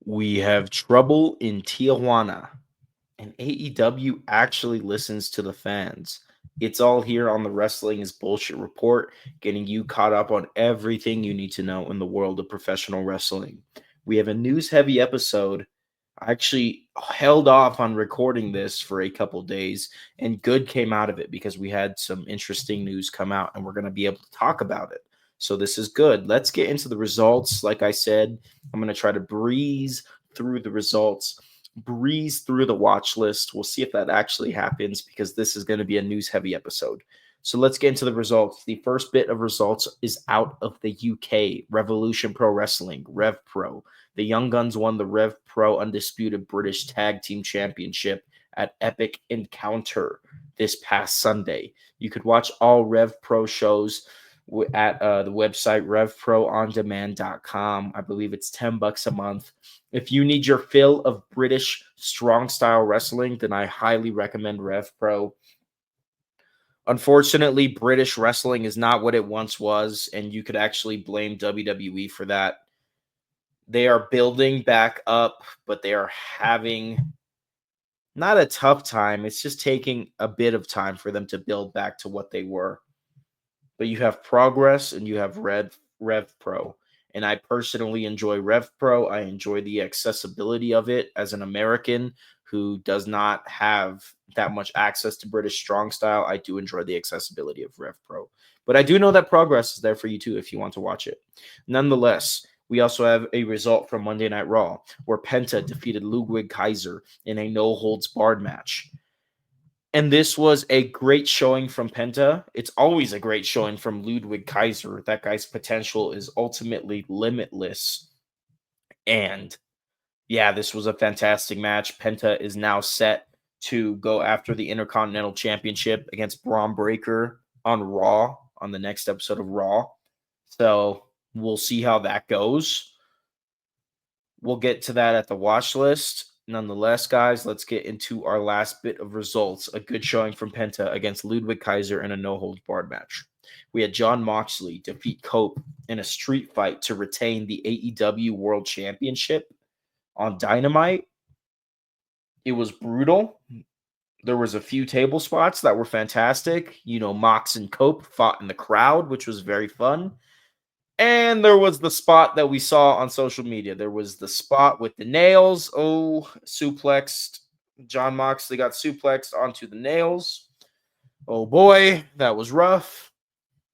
We have trouble in Tijuana, and AEW actually listens to the fans. It's all here on the Wrestling is Bullshit report, getting you caught up on everything you need to know in the world of professional wrestling. We have a news heavy episode. I actually held off on recording this for a couple days, and good came out of it because we had some interesting news come out, and we're going to be able to talk about it. So, this is good. Let's get into the results. Like I said, I'm going to try to breeze through the results, breeze through the watch list. We'll see if that actually happens because this is going to be a news heavy episode. So let's get into the results. The first bit of results is out of the UK, Revolution Pro Wrestling, RevPro. The Young Guns won the RevPro Undisputed British Tag Team Championship at Epic Encounter this past Sunday. You could watch all RevPro shows at the website revproondemand.com. I believe it's $10 a month. If you need your fill of British strong style wrestling, then I highly recommend RevPro. Unfortunately, British wrestling is not what it once was, and you could actually blame WWE for that. They are building back up, but they are having not a tough time. It's just taking a bit of time for them to build back to what they were. But you have Progress and you have RevPro. And I personally enjoy RevPro. I enjoy the accessibility of it as an American who does not have that much access to British strong style. I do enjoy the accessibility of RevPro. But I do know that Progress is there for you too if you want to watch it. Nonetheless, we also have a result from Monday Night Raw where Penta defeated Ludwig Kaiser in a no-holds-barred match. And this was a great showing from Penta. It's always a great showing from Ludwig Kaiser. That guy's potential is ultimately limitless. And yeah, this was a fantastic match. Penta is now set to go after the Intercontinental Championship against Braun Breaker on Raw, on the next episode of Raw. So we'll see how that goes. We'll get to that at the watch list. Nonetheless, guys, let's get into our last bit of results. A good showing from Penta against Ludwig Kaiser in a no-holds-barred match. We had Jon Moxley defeat Cope in a street fight to retain the AEW World Championship on Dynamite. It was brutal. There was a few table spots that were fantastic. You know, Mox and Cope fought in the crowd, which was very fun. And there was the spot that we saw on social media. There was the spot with the nails. Oh, suplexed. Jon Moxley got suplexed onto the nails. Oh boy, that was rough.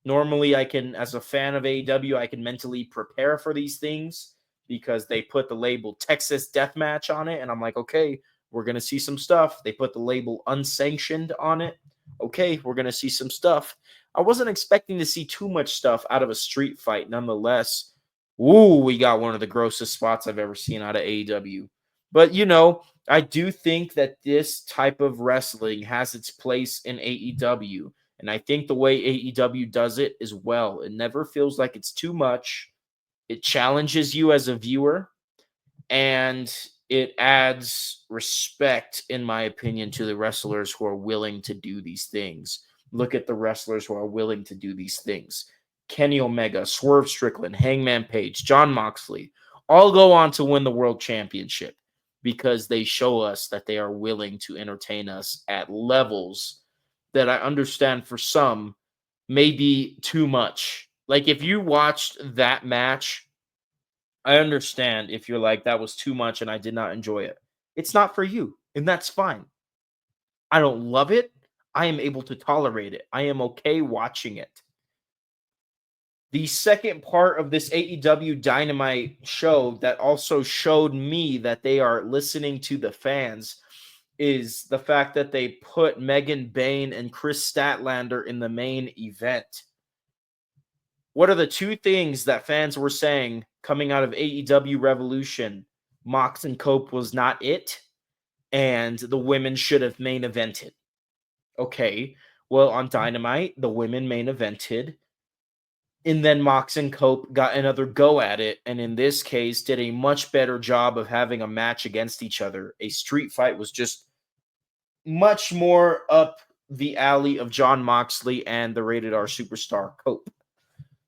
Normally, I can, as a fan of AEW, I can mentally prepare for these things because they put the label Texas Deathmatch on it. And I'm like, okay, we're going to see some stuff. They put the label unsanctioned on it. Okay, we're going to see some stuff. I wasn't expecting to see too much stuff out of a street fight. Nonetheless, ooh, we got one of the grossest spots I've ever seen out of AEW. But, you know, I do think that this type of wrestling has its place in AEW. And I think the way AEW does it is well. It never feels like it's too much. It challenges you as a viewer. And it adds respect, in my opinion, to the wrestlers who are willing to do these things. Look at the wrestlers who are willing to do these things. Kenny Omega, Swerve Strickland, Hangman Page, Jon Moxley, all go on to win the world championship because they show us that they are willing to entertain us at levels that I understand for some may be too much. Like if you watched that match, I understand if you're like, that was too much and I did not enjoy it. It's not for you, and that's fine. I don't love it. I am able to tolerate it. I am okay watching it. The second part of this AEW Dynamite show that also showed me that they are listening to the fans is the fact that they put Megan Bayne and Chris Statlander in the main event. What are the two things that fans were saying coming out of AEW Revolution? Mox and Cope was not it, and the women should have main evented. Okay, well, on Dynamite, the women main evented, and then Mox and Cope got another go at it, and in this case, did a much better job of having a match against each other. A street fight was just much more up the alley of Jon Moxley and the Rated R superstar Cope.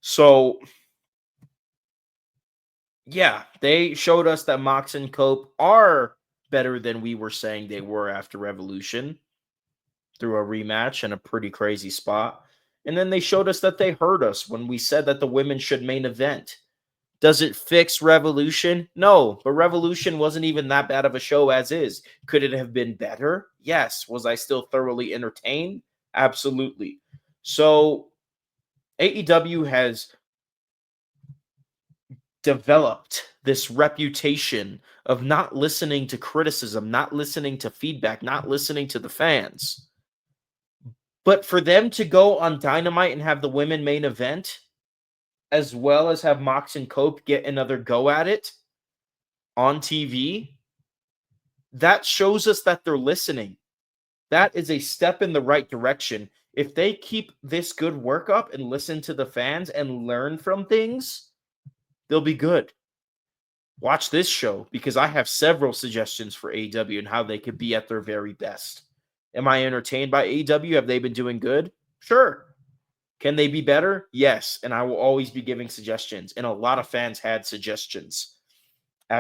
So Yeah, they showed us that Mox and Cope are better than we were saying they were after Revolution through a rematch and a pretty crazy spot. And then they showed us that they heard us when we said that the women should main event. Does it fix Revolution? No, but Revolution wasn't even that bad of a show as is. Could it have been better? Yes. Was I still thoroughly entertained? Absolutely. So AEW has developed this reputation of not listening to criticism, not listening to feedback, not listening to the fans. But for them to go on Dynamite and have the women main event, as well as have Mox and Cope get another go at it on TV, that shows us that they're listening. That is a step in the right direction. If they keep this good work up and listen to the fans and learn from things, they'll be good. Watch this show because I have several suggestions for AEW and how they could be at their very best. Am I entertained by AEW? Have they been doing good? Sure. Can they be better? Yes. And I will always be giving suggestions. And a lot of fans had suggestions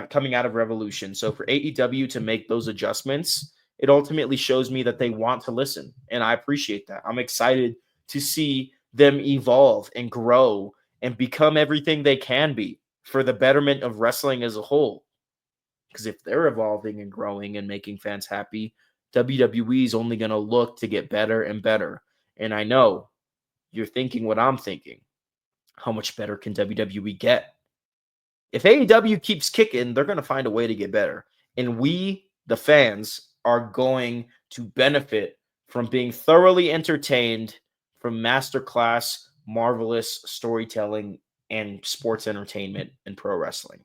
coming out of Revolution. So for AEW to make those adjustments, it ultimately shows me that they want to listen. And I appreciate that. I'm excited to see them evolve and grow and become everything they can be for the betterment of wrestling as a whole. Because if they're evolving and growing and making fans happy, WWE is only going to look to get better and better. And I know you're thinking what I'm thinking. How much better can WWE get? If AEW keeps kicking, they're going to find a way to get better. And we, the fans, are going to benefit from being thoroughly entertained from masterclass, marvelous storytelling and sports entertainment in pro wrestling.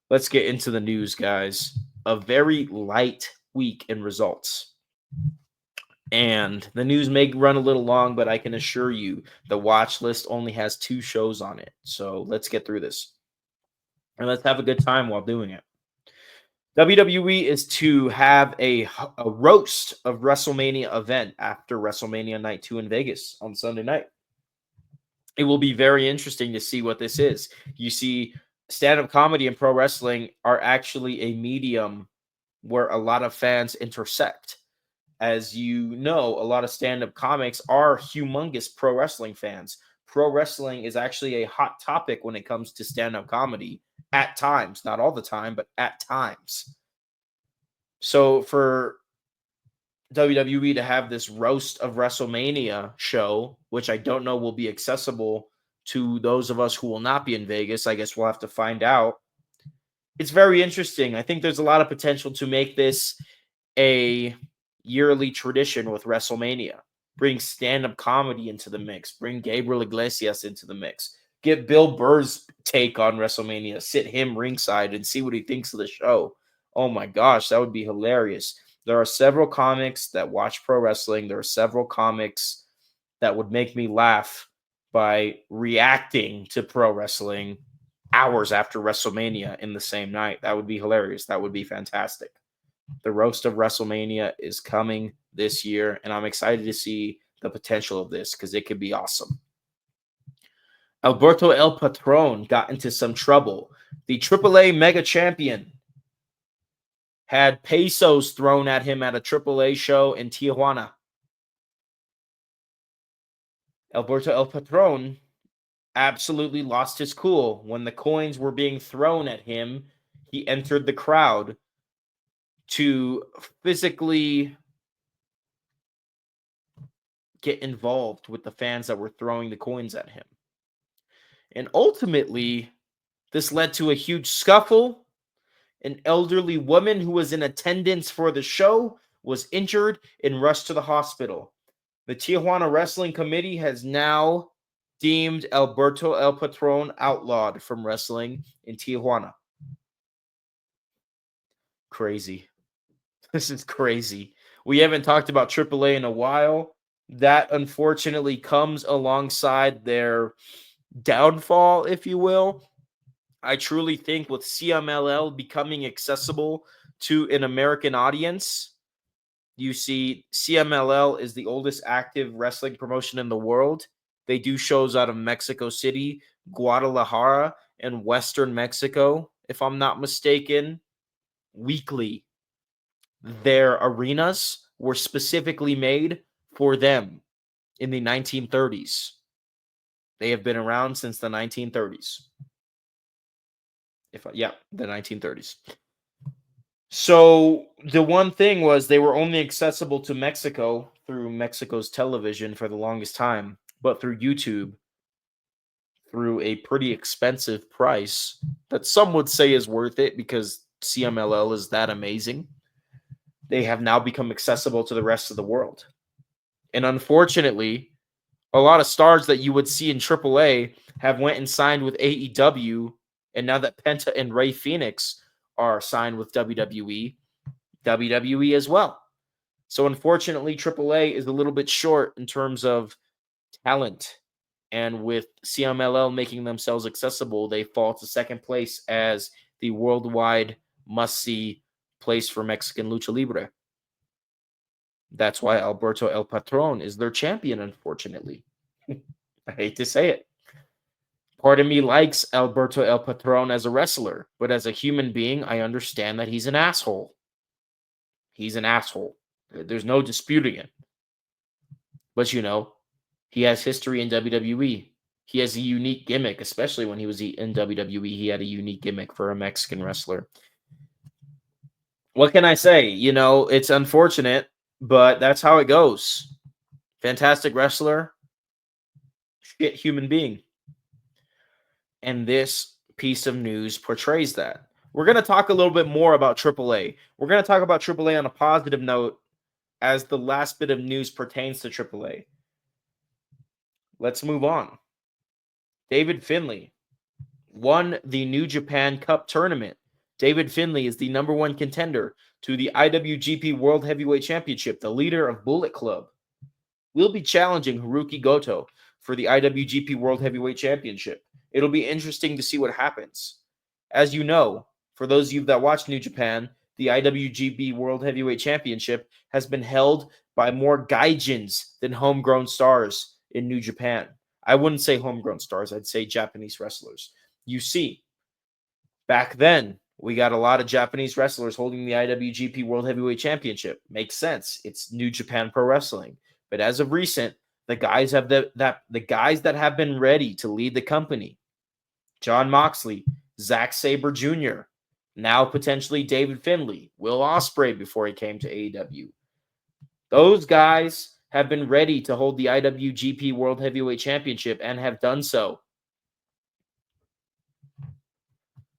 Let's get into the news, guys. A very light week in results. And the news may run a little long, but I can assure you the watch list only has 2 shows on it. So let's get through this. And let's have a good time while doing it. WWE is to have a roast of WrestleMania event after WrestleMania Night 2 in Vegas on Sunday night. It will be very interesting to see what this is. You see, stand-up comedy and pro wrestling are actually a medium where a lot of fans intersect. As you know, a lot of stand-up comics are humongous pro wrestling fans. Pro wrestling is actually a hot topic when it comes to stand-up comedy at times, not all the time, but at times. So for WWE to have this roast of WrestleMania show, which I don't know will be accessible to those of us who will not be in Vegas, I guess we'll have to find out. It's very interesting. I think there's a lot of potential to make this a yearly tradition with WrestleMania. Bring stand-up comedy into the mix. Bring Gabriel Iglesias into the mix. Get Bill Burr's take on WrestleMania. Sit him ringside and see what he thinks of the show. Oh my gosh, that would be hilarious. There are several comics that watch pro wrestling. There are several comics that would make me laugh by reacting to pro wrestling hours after WrestleMania in the same night. That would be hilarious. That would be fantastic. The roast of WrestleMania is coming this year, and I'm excited to see the potential of this because it could be awesome. Alberto El Patron got into some trouble. The AAA Mega Champion had pesos thrown at him at a AAA show in Tijuana. Alberto El Patron absolutely lost his cool. When the coins were being thrown at him, he entered the crowd to physically get involved with the fans that were throwing the coins at him. And ultimately, this led to a huge scuffle. An elderly woman who was in attendance for the show was injured and rushed to the hospital. The Tijuana Wrestling Committee has now deemed Alberto El Patron outlawed from wrestling in Tijuana. Crazy. This is crazy. We haven't talked about AAA in a while. That unfortunately comes alongside their downfall, if you will. I truly think with CMLL becoming accessible to an American audience, you see CMLL is the oldest active wrestling promotion in the world. They do shows out of Mexico City, Guadalajara, in Western Mexico, if I'm not mistaken, weekly. Their arenas were specifically made for them in the 1930s. They have been around since the 1930s. The 1930s. So the one thing was they were only accessible to Mexico through Mexico's television for the longest time, but through YouTube, through a pretty expensive price that some would say is worth it because CMLL is that amazing. They have now become accessible to the rest of the world. And unfortunately, a lot of stars that you would see in AAA have went and signed with AEW, and now that Penta and Rey Fenix are signed with WWE as well. So unfortunately, AAA is a little bit short in terms of talent. And with CMLL making themselves accessible, they fall to second place as the worldwide must-see place for Mexican Lucha Libre. That's why Alberto El Patron is their champion, unfortunately. I hate to say it. Part of me likes Alberto El Patron as a wrestler, but as a human being, I understand that he's an asshole. He's an asshole. There's no disputing it. But he has history in WWE. He has a unique gimmick, especially when he was in WWE. He had a unique gimmick for a Mexican wrestler. What can I say? It's unfortunate, but that's how it goes. Fantastic wrestler, shit human being. And this piece of news portrays that. We're going to talk a little bit more about AAA. We're going to talk about AAA on a positive note as the last bit of news pertains to AAA. Let's move on. David Finlay won the New Japan Cup tournament. David Finlay is the number one contender to the IWGP World Heavyweight Championship, the leader of Bullet Club. Will be challenging Hiroki Goto for the IWGP World Heavyweight Championship. It'll be interesting to see what happens. As you know, for those of you that watch New Japan, the IWGP World Heavyweight Championship has been held by more gaijins than homegrown stars in New Japan. I wouldn't say homegrown stars. I'd say Japanese wrestlers. You see, back then, we got a lot of Japanese wrestlers holding the IWGP World Heavyweight Championship. Makes sense. It's New Japan Pro Wrestling. But as of recent, the guys that have been ready to lead the company, Jon Moxley, Zack Sabre Jr., now potentially David Finlay, Will Ospreay before he came to AEW. Those guys have been ready to hold the IWGP World Heavyweight Championship and have done so.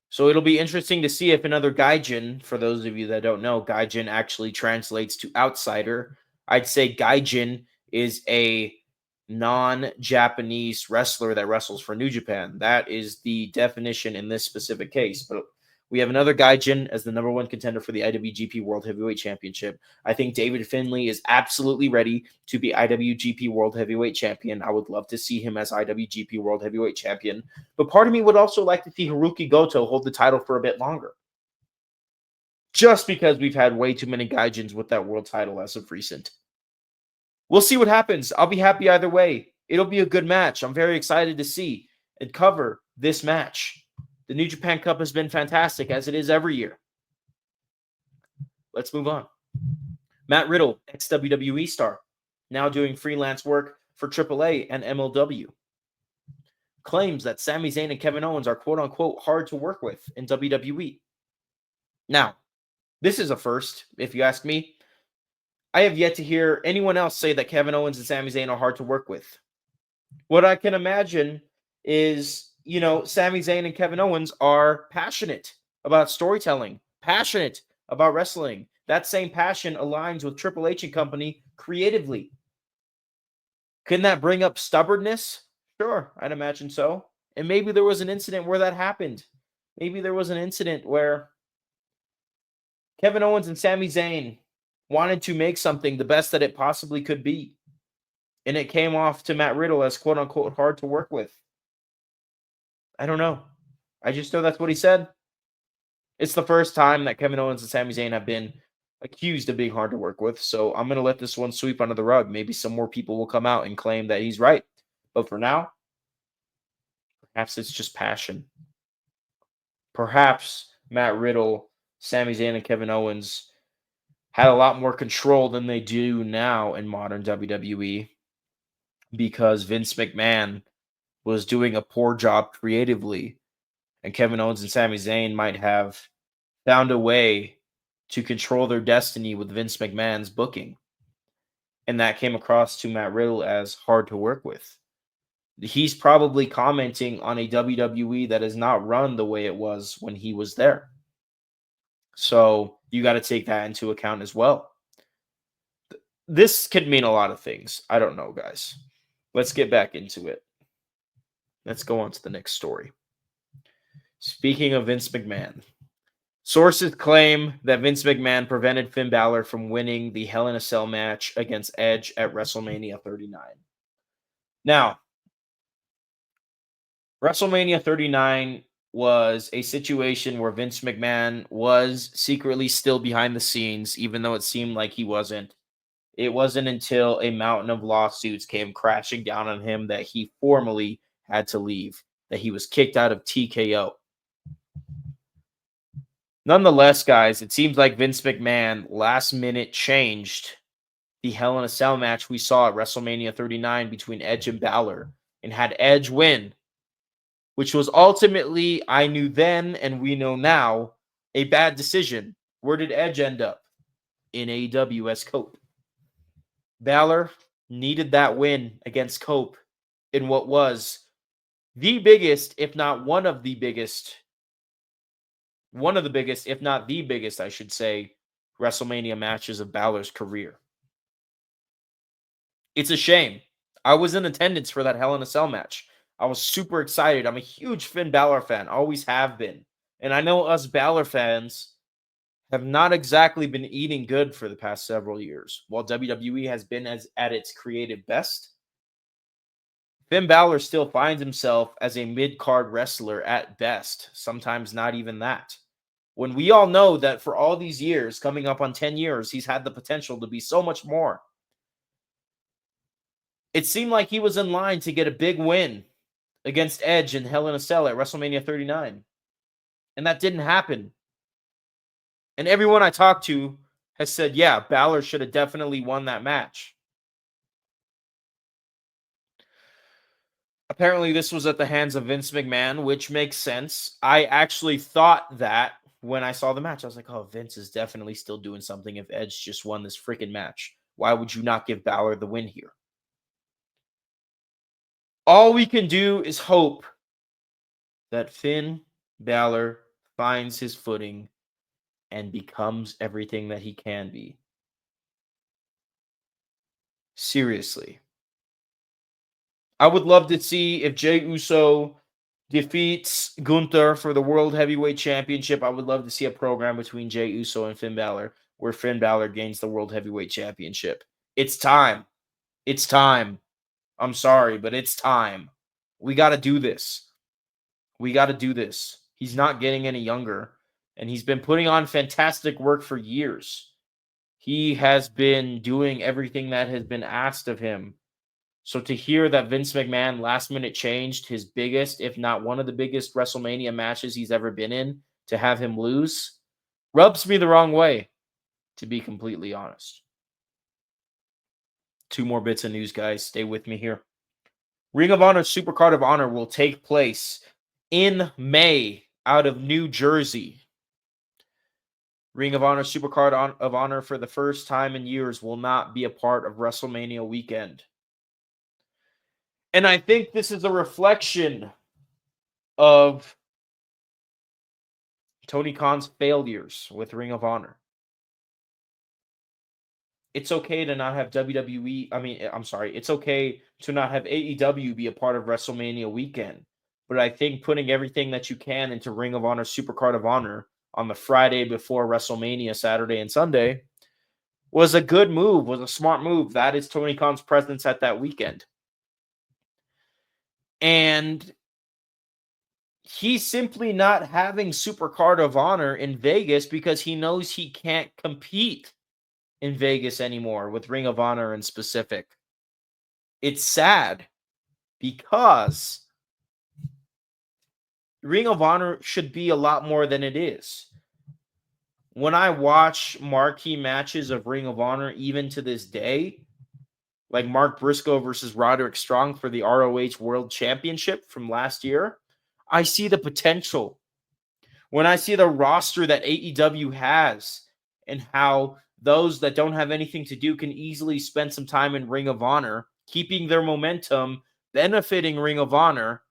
So it'll be interesting to see if another gaijin, for those of you that don't know, gaijin actually translates to outsider. I'd say gaijin is a non-Japanese wrestler that wrestles for New Japan. That is the definition in this specific case. But we have another gaijin as the number one contender for the IWGP World Heavyweight Championship. I think David Finlay is absolutely ready to be IWGP World Heavyweight Champion. I would love to see him as IWGP World Heavyweight Champion. But part of me would also like to see Hiroki Goto hold the title for a bit longer. Just because we've had way too many gaijins with that world title as of recent. We'll see what happens. I'll be happy either way. It'll be a good match. I'm very excited to see and cover this match. The New Japan Cup has been fantastic, as it is every year. Let's move on. Matt Riddle, ex-WWE star, now doing freelance work for AAA and MLW, claims that Sami Zayn and Kevin Owens are quote-unquote hard to work with in WWE. Now, this is a first, if you ask me. I have yet to hear anyone else say that Kevin Owens and Sami Zayn are hard to work with. What I can imagine is, Sami Zayn and Kevin Owens are passionate about storytelling, passionate about wrestling. That same passion aligns with Triple H and company creatively. Can that bring up stubbornness? Sure, I'd imagine so. And maybe there was an incident where that happened. Maybe there was an incident where Kevin Owens and Sami Zayn wanted to make something the best that it possibly could be. And it came off to Matt Riddle as quote-unquote hard to work with. I don't know. I just know that's what he said. It's the first time that Kevin Owens and Sami Zayn have been accused of being hard to work with. So I'm going to let this one sweep under the rug. Maybe some more people will come out and claim that he's right. But for now, perhaps it's just passion. perhaps Matt Riddle, Sami Zayn, and Kevin Owens had a lot more control than they do now in modern WWE because Vince McMahon was doing a poor job creatively, and Kevin Owens and Sami Zayn might have found a way to control their destiny with Vince McMahon's booking. And that came across to Matt Riddle as hard to work with. He's probably commenting on a WWE that is not run the way it was when he was there. So you got to take that into account as well. This could mean a lot of things. I don't know, guys. Let's get back into it. Let's go on to the next story. Speaking of Vince McMahon, sources claim that Vince McMahon prevented Finn Balor from winning the Hell in a Cell match against Edge at WrestleMania 39. Now, WrestleMania 39 was a situation where Vince McMahon was secretly still behind the scenes, even though it seemed like he wasn't. It wasn't until a mountain of lawsuits came crashing down on him that he formally had to leave, that he was kicked out of TKO. Nonetheless, guys, it seems like Vince McMahon last minute changed the Hell in a Cell match we saw at WrestleMania 39 between Edge and Balor and had Edge win, which was ultimately, I knew then and we know now, a bad decision. Where did Edge end up? In AEW as Cope. Balor needed that win against Cope in what was the biggest, if not one of the biggest, if not the biggest, I should say, WrestleMania matches of Balor's career. It's a shame. I was in attendance for that Hell in a Cell match. I was super excited. I'm a huge Finn Balor fan. Always have been. And I know us Balor fans have not exactly been eating good for the past several years. While WWE has been at its creative best, Finn Balor still finds himself as a mid-card wrestler at best, sometimes not even that. When we all know that for all these years, coming up on 10 years, he's had the potential to be so much more. It seemed like he was in line to get a big win against Edge in Hell in a Cell at WrestleMania 39. And that didn't happen. And everyone I talked to has said, yeah, Balor should have definitely won that match. Apparently, this was at the hands of Vince McMahon, which makes sense. I actually thought that when I saw the match. I was like, oh, Vince is definitely still doing something if Edge just won this freaking match. Why would you not give Balor the win here? All we can do is hope that Finn Balor finds his footing and becomes everything that he can be. Seriously. I would love to see if Jey Uso defeats Gunther for the World Heavyweight Championship. I would love to see a program between Jey Uso and Finn Balor where Finn Balor gains the World Heavyweight Championship. It's time. It's time. I'm sorry, but it's time. We got to do this. We got to do this. He's not getting any younger, and he's been putting on fantastic work for years. He has been doing everything that has been asked of him. So to hear that Vince McMahon last minute changed his biggest, if not one of the biggest WrestleMania matches he's ever been in, to have him lose, rubs me the wrong way, to be completely honest. Two more bits of news, guys. Stay with me here. Ring of Honor Supercard of Honor will take place in May out of New Jersey. Ring of Honor Supercard of Honor for the first time in years will not be a part of WrestleMania Weekend. And I think this is a reflection of Tony Khan's failures with Ring of Honor. It's okay to not have it's okay to not have AEW be a part of WrestleMania Weekend. But I think putting everything that you can into Ring of Honor Supercard of Honor on the Friday before WrestleMania, Saturday and Sunday, was a good move, was a smart move. That is Tony Khan's presence at that weekend. And he's simply not having Supercard of Honor in Vegas because he knows he can't compete in Vegas anymore with Ring of Honor in specific. It's sad because Ring of Honor should be a lot more than it is. When I watch marquee matches of Ring of Honor, even to this day, like Mark Briscoe versus Roderick Strong for the ROH World Championship from last year, I see the potential. When I see the roster that AEW has and how those that don't have anything to do can easily spend some time in Ring of Honor, keeping their momentum, benefiting Ring of Honor,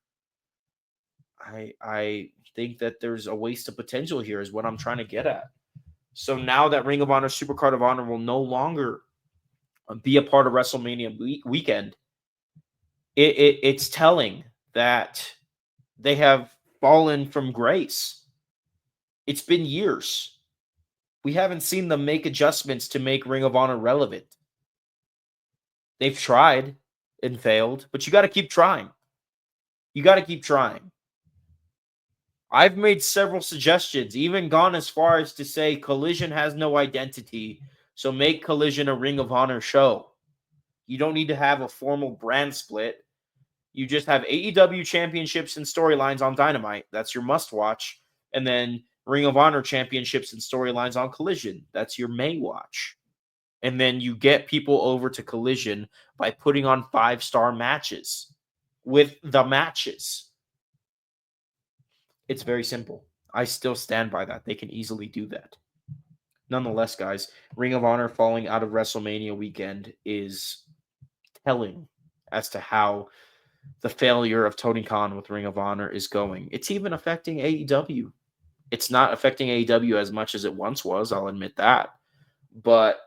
I think that there's a waste of potential here is what I'm trying to get at. So now that Ring of Honor Supercard of Honor will no longer be a part of WrestleMania weekend, it's telling that they have fallen from grace. It's been years. We haven't seen them make adjustments to make Ring of Honor relevant. They've tried and failed, but you got to keep trying. You got to keep trying. I've made several suggestions, even gone as far as to say Collision has no identity, so make Collision a Ring of Honor show. You don't need to have a formal brand split. You just have AEW championships and storylines on Dynamite. That's your must-watch. And then Ring of Honor championships and storylines on Collision. That's your may-watch. And then you get people over to Collision by putting on 5-star matches with the matches. It's very simple. I still stand by that. They can easily do that. Nonetheless, guys, Ring of Honor falling out of WrestleMania weekend is telling as to how the failure of Tony Khan with Ring of Honor is going. It's even affecting AEW. It's not affecting AEW as much as it once was, I'll admit that. But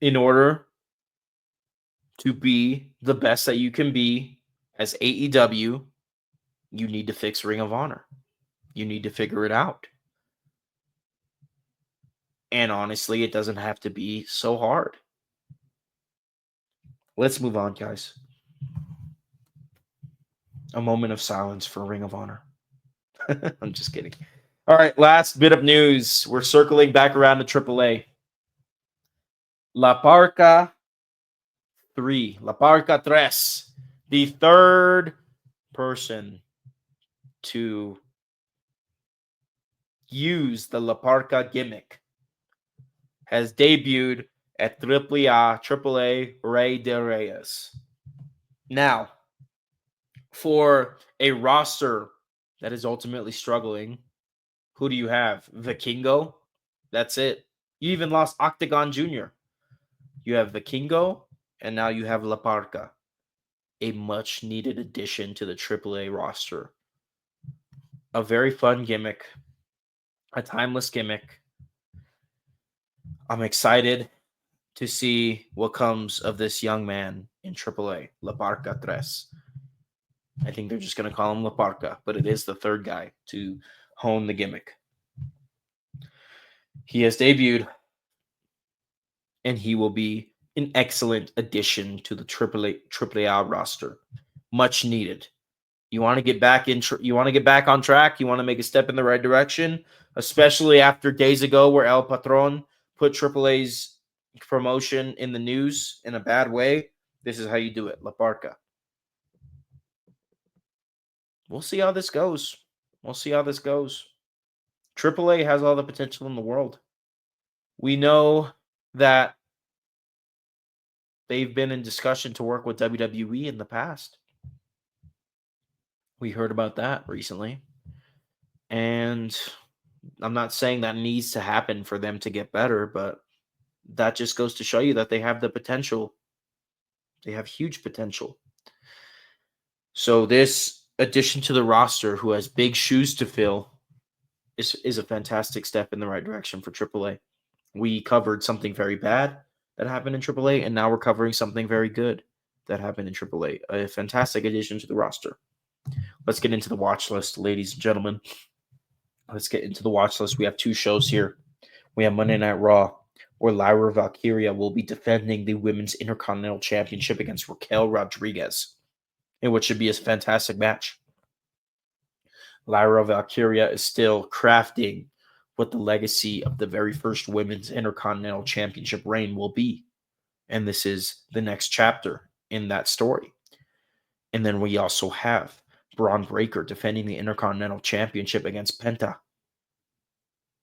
in order to be the best that you can be as AEW, you need to fix Ring of Honor. You need to figure it out. And honestly, it doesn't have to be so hard. Let's move on, guys. A moment of silence for Ring of Honor. I'm just kidding. All right, last bit of news. We're circling back around to AAA. La Parka 3. La Parka 3. The third person to use the La Parka gimmick has debuted at AAA Rey De Reyes. Now, for a roster that is ultimately struggling, who do you have? Vikingo? That's it. You even lost Octagon Jr. You have Vikingo, and now you have La Parka. A much-needed addition to the AAA roster. A very fun gimmick. A timeless gimmick. I'm excited to see what comes of this young man in AAA, La Parka 3. I think they're just going to call him La Parka, but it is the third guy to hone the gimmick. He has debuted, and he will be an excellent addition to the AAA roster. Much needed. You want to get back you want to get back on track. You want to make a step in the right direction, especially after days ago where El Patron put AAA's promotion in the news in a bad way. This is how you do it, La Parka. We'll see how this goes. AAA has all the potential in the world. We know that they've been in discussion to work with WWE in the past. We heard about that recently. And I'm not saying that needs to happen for them to get better, but that just goes to show you that they have the potential. They have huge potential. So this addition to the roster, who has big shoes to fill, is a fantastic step in the right direction for AAA. We covered something very bad that happened in AAA, and now we're covering something very good that happened in AAA. A fantastic addition to the roster. Let's get into the watch list, ladies and gentlemen. Let's get into the watch list. We have two shows here. We have Monday Night Raw, where Lyra Valkyria will be defending the Women's Intercontinental Championship against Raquel Rodriguez, in which should be a fantastic match. Lyra Valkyria is still crafting what the legacy of the very first Women's Intercontinental Championship reign will be. And this is the next chapter in that story. And then we also have Braun Breaker defending the Intercontinental Championship against Penta.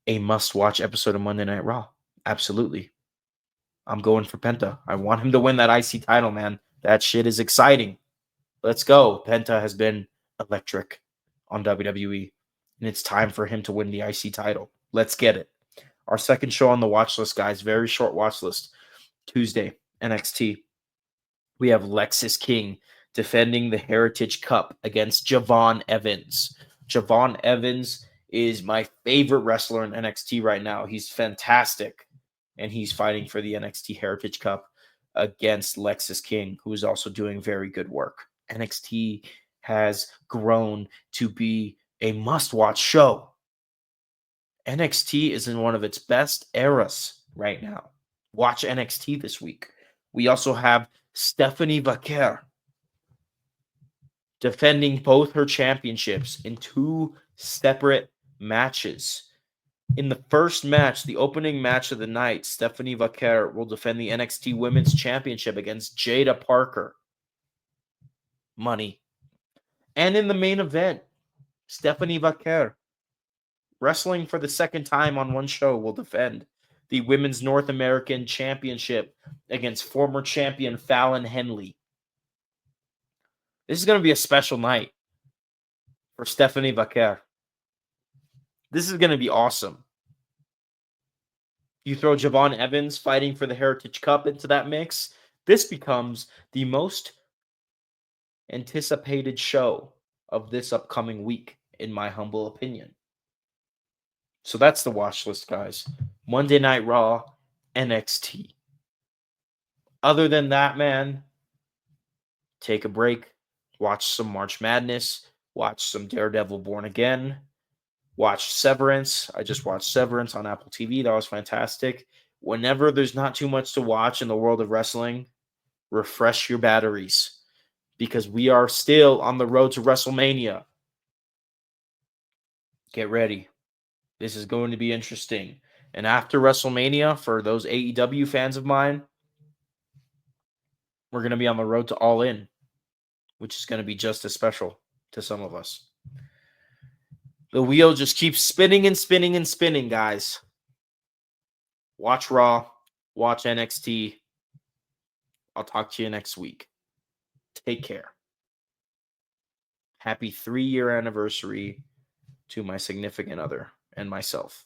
A must-watch episode of Monday Night Raw. Absolutely. I'm going for Penta. I want him to win that IC title, man. That shit is exciting. Let's go. Penta has been electric on WWE, and it's time for him to win the IC title. Let's get it. Our second show on the watch list, guys. Very short watch list. Tuesday, NXT. We have Lexis King defending the Heritage Cup against Javon Evans. Javon Evans is my favorite wrestler in NXT right now. He's fantastic, and he's fighting for the NXT Heritage Cup against Lexis King, who is also doing very good work. NXT has grown to be a must-watch show. NXT is in one of its best eras right now. Watch NXT this week. We also have Stephanie Vaquer defending both her championships in two separate matches. In the first match, the opening match of the night, Stephanie Vaquer will defend the NXT Women's Championship against Jada Parker. Money. And in the main event, Stephanie Vaquer, wrestling for the second time on one show, will defend the Women's North American Championship against former champion Fallon Henley. This is going to be a special night for Stephanie Vaquer. This is going to be awesome. You throw Javon Evans fighting for the Heritage Cup into that mix, this becomes the most anticipated show of this upcoming week, in my humble opinion. So that's the watch list, guys. Monday Night Raw, NXT. Other than that, man, take a break, watch some March Madness, watch some Daredevil Born Again, watch Severance. I just watched Severance on Apple TV. That was fantastic. Whenever there's not too much to watch in the world of wrestling, refresh your batteries, because we are still on the road to WrestleMania. Get ready. This is going to be interesting. And after WrestleMania, for those AEW fans of mine, we're going to be on the road to All In, which is going to be just as special to some of us. The wheel just keeps spinning and spinning and spinning, guys. Watch Raw. Watch NXT. I'll talk to you next week. Take care. Happy 3-year anniversary to my significant other and myself.